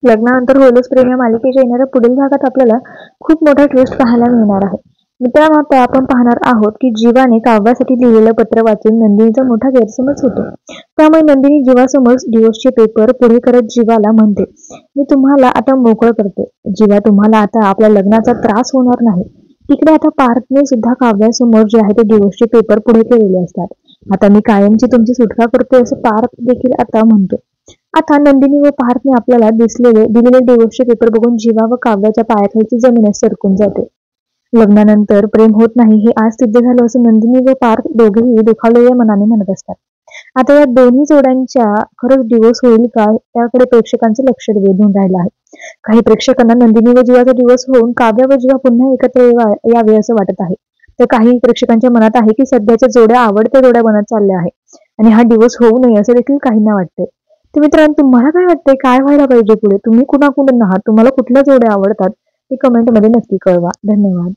लग्नानंतर होईलच प्रेम या मालिकेच्या येणाऱ्या पुढील भागात आपल्याला खूप मोठा ट्विस्ट पाहायला मिळणार आहे. मित्रांनो, आता आपण पाहणार आहोत की जीवाने काव्यासाठी लिहिलेलं पत्र वाचून नंदिनीचा मोठा गैरसमज होतो. त्यामुळे नंदिनी जीवासमोर डिवोर्सचे पेपर पुढे करत जीवाला म्हणते, मी तुम्हाला आता मोकळं करते. जीवा, तुम्हाला आता आपल्या लग्नाचा त्रास होणार नाही. तिकडे आता पार्थने सुद्धा काव्यासमोर जे आहे ते डिवोर्सचे पेपर पुढे केलेले असतात. आता मी कायमची तुमची सुटका करते असं पार्थ देखील आता म्हणतो. आता नंदिनी व पार्थने आपल्याला दिलेले डिवोर्सचे पेपर बघून जीवा व काव्याच्या पायाखालची जमीनच सरकून जाते. लग्नानंतर प्रेम होत नाही हे आज सिद्ध झालं असं नंदिनी व पार्थ दोघेही दुखावलेल्या मनाने म्हणत असतात. आता या दोन्ही जोड्यांच्या खरंच डिवोर्स होईल का त्याकडे प्रेक्षकांचं लक्ष वेधून राहिलं आहे. काही प्रेक्षकांना नंदिनी व जीवाचा डिवोर्स होऊन काव्य व जीवा पुन्हा एकत्र यावे असं वाटत आहे. तर काही प्रेक्षकांच्या मनात आहे की सध्याच्या जोड्या आवडत्या जोड्या बनत चालल्या आहे आणि हा डिवोर्स होऊ नये असं देखील काहींना वाटतंय. तर मित्रांनो, तुम्हाला काय वाटतंय, काय व्हायला पाहिजे पुढे? तुम्ही कुणाकुणाला आहात? तुम्हाला कुठल्या जोड्या आवडतात ते कमेंटमध्ये नक्की कळवा. धन्यवाद.